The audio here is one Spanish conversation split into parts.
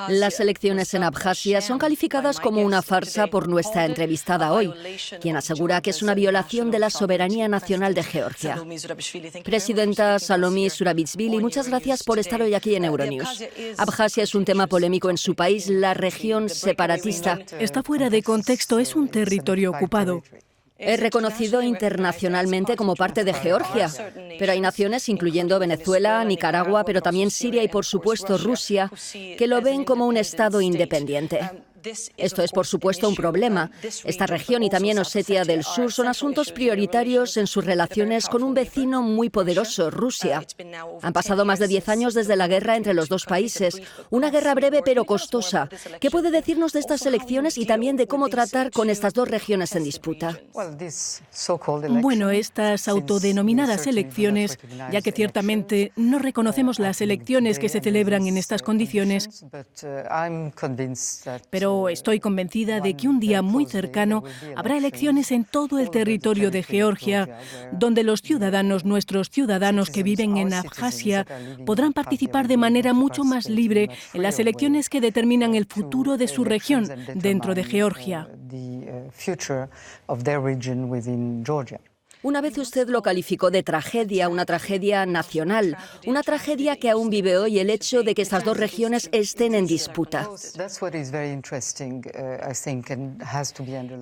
Las elecciones en Abjasia son calificadas como una farsa por nuestra entrevistada hoy, quien asegura que es una violación de la soberanía nacional de Georgia. Presidenta Salomé Zurabishvili, muchas gracias por estar hoy aquí en Euronews. Abjasia es un tema polémico en su país, la región separatista. Está fuera de contexto, es un territorio ocupado. Es reconocido internacionalmente como parte de Georgia, pero hay naciones, incluyendo Venezuela, Nicaragua, pero también Siria y, por supuesto, Rusia, que lo ven como un Estado independiente. Esto es, por supuesto, un problema. Esta región y también Osetia del Sur son asuntos prioritarios en sus relaciones con un vecino muy poderoso, Rusia. Han pasado más de 10 años desde la guerra entre los dos países, una guerra breve pero costosa. ¿Qué puede decirnos de estas elecciones y también de cómo tratar con estas dos regiones en disputa? Bueno, estas autodenominadas elecciones, ya que ciertamente no reconocemos las elecciones que se celebran en estas condiciones, pero estoy convencida de que un día muy cercano habrá elecciones en todo el territorio de Georgia, donde los ciudadanos, nuestros ciudadanos que viven en Abjasia, podrán participar de manera mucho más libre en las elecciones que determinan el futuro de su región dentro de Georgia. Una vez usted lo calificó de tragedia, una tragedia nacional, una tragedia que aún vive hoy el hecho de que estas dos regiones estén en disputa.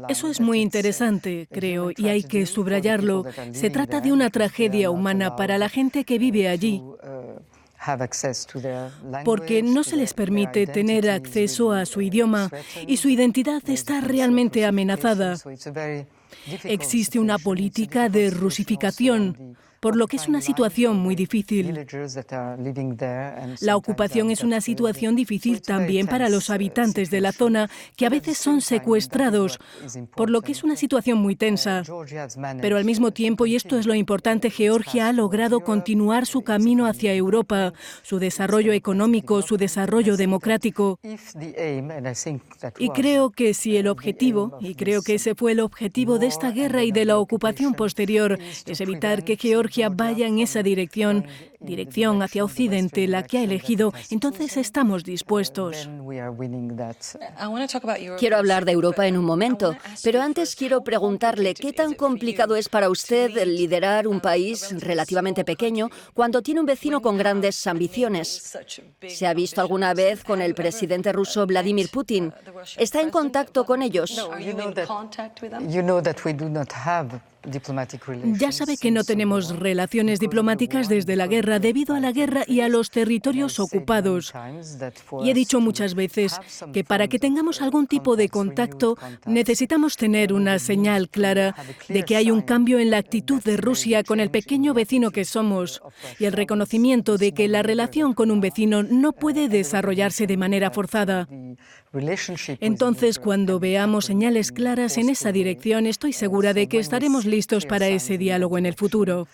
Eso es muy interesante, creo, y hay que subrayarlo. Se trata de una tragedia humana para la gente que vive allí, porque no se les permite tener acceso a su idioma y su identidad está realmente amenazada. Existe una política de rusificación, por lo que es una situación muy difícil. La ocupación es una situación difícil también para los habitantes de la zona, que a veces son secuestrados, por lo que es una situación muy tensa. Pero al mismo tiempo, y esto es lo importante, Georgia ha logrado continuar su camino hacia Europa, su desarrollo económico, su desarrollo democrático. Y creo que si el objetivo, y creo que ese fue el objetivo de esta guerra y de la ocupación posterior, es evitar que Georgia vaya en esa dirección hacia Occidente, la que ha elegido, entonces estamos dispuestos. Quiero hablar de Europa en un momento, pero antes quiero preguntarle qué tan complicado es para usted liderar un país relativamente pequeño cuando tiene un vecino con grandes ambiciones. ¿Se ha visto alguna vez con el presidente ruso Vladimir Putin? ¿Está en contacto con ellos? Ya sabe que no tenemos relaciones diplomáticas desde la guerra, debido a la guerra y a los territorios ocupados. Y he dicho muchas veces que para que tengamos algún tipo de contacto necesitamos tener una señal clara de que hay un cambio en la actitud de Rusia con el pequeño vecino que somos y el reconocimiento de que la relación con un vecino no puede desarrollarse de manera forzada. Entonces, cuando veamos señales claras en esa dirección, estoy segura de que estaremos listos para ese diálogo en el futuro.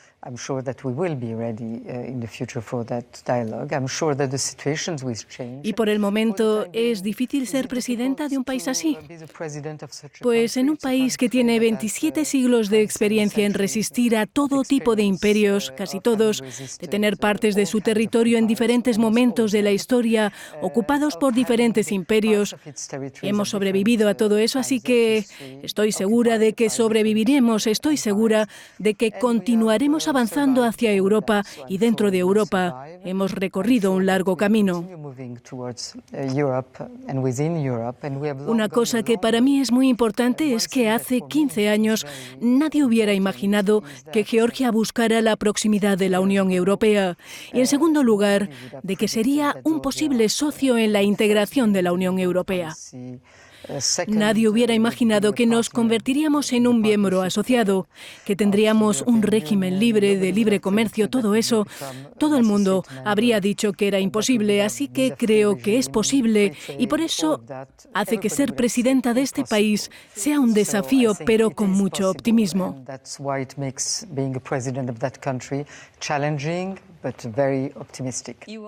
Y por el momento, ¿es difícil ser presidenta de un país así? Pues en un país que tiene 27 siglos de experiencia en resistir a todo tipo de imperios, casi todos, de tener partes de su territorio en diferentes momentos de la historia, ocupados por diferentes imperios, hemos sobrevivido a todo eso, así que estoy segura de que sobreviviremos, estoy segura de que continuaremos avanzando hacia Europa y dentro de Europa hemos recorrido un largo camino. Una cosa que para mí es muy importante es que hace 15 años nadie hubiera imaginado que Georgia buscara la proximidad de la Unión Europea y, en segundo lugar, de que sería un posible socio en la integración de la Unión Europea. Nadie hubiera imaginado que nos convertiríamos en un miembro asociado, que tendríamos un régimen libre, de libre comercio, todo eso. Todo el mundo habría dicho que era imposible, así que creo que es posible y por eso hace que ser presidenta de este país sea un desafío, pero con mucho optimismo.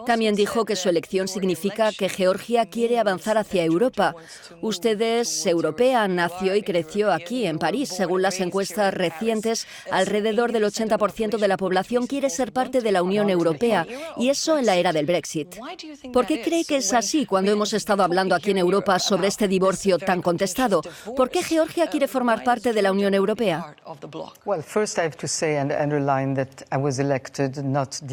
También dijo que su elección significa que Georgia quiere avanzar hacia Europa. usted es europea, nació y creció aquí, en París. Según las encuestas recientes, alrededor del 80% de la población quiere ser parte de la Unión Europea, y eso en la era del Brexit. ¿Por qué cree que es así cuando hemos estado hablando aquí en Europa sobre este divorcio tan contestado? ¿Por qué Georgia quiere formar parte de la Unión Europea?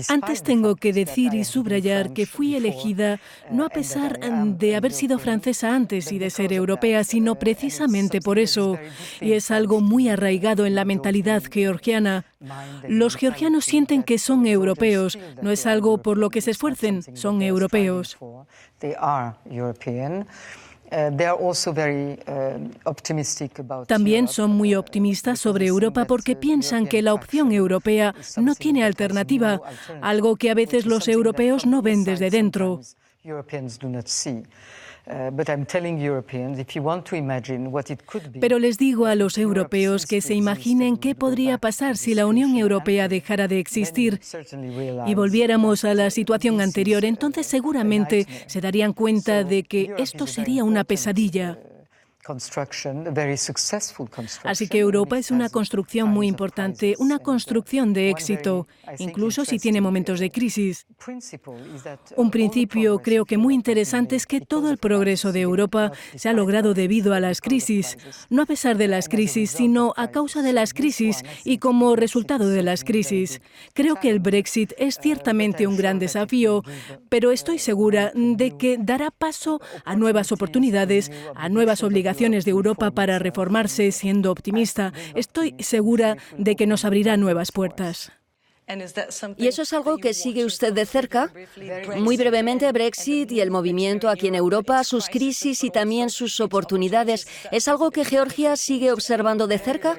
Antes tengo que decir y subrayar que fui elegida no a pesar de haber sido francesa antes y de ser europea, sino precisamente por eso. Y es algo muy arraigado en la mentalidad georgiana. Los georgianos sienten que son europeos. No es algo por lo que se esfuercen, son europeos. También son muy optimistas sobre Europa porque piensan que la opción europea no tiene alternativa, algo que a veces los europeos no ven desde dentro. Pero les digo a los europeos que se imaginen qué podría pasar si la Unión Europea dejara de existir y volviéramos a la situación anterior. Entonces seguramente se darían cuenta de que esto sería una pesadilla. Así que Europa es una construcción muy importante, una construcción de éxito, incluso si tiene momentos de crisis. Un principio creo que muy interesante es que todo el progreso de Europa se ha logrado debido a las crisis, no a pesar de las crisis, sino a causa de las crisis y como resultado de las crisis. Creo que el Brexit es ciertamente un gran desafío, pero estoy segura de que dará paso a nuevas oportunidades, a nuevas obligaciones de Europa para reformarse, siendo optimista. Estoy segura de que nos abrirá nuevas puertas. ¿Y eso es algo que sigue usted de cerca? Muy brevemente, Brexit y el movimiento aquí en Europa, sus crisis y también sus oportunidades, ¿es algo que Georgia sigue observando de cerca?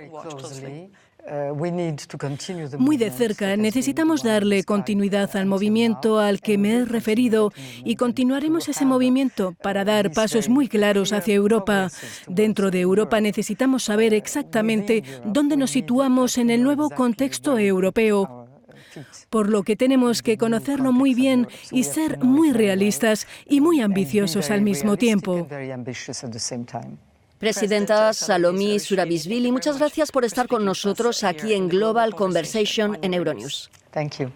Muy de cerca. Necesitamos darle continuidad al movimiento al que me he referido y continuaremos ese movimiento para dar pasos muy claros hacia Europa. Dentro de Europa necesitamos saber exactamente dónde nos situamos en el nuevo contexto europeo, por lo que tenemos que conocerlo muy bien y ser muy realistas y muy ambiciosos al mismo tiempo. Presidenta Salomé Zurabishvili, muchas gracias por estar con nosotros aquí en Global Conversation en Euronews. Thank you.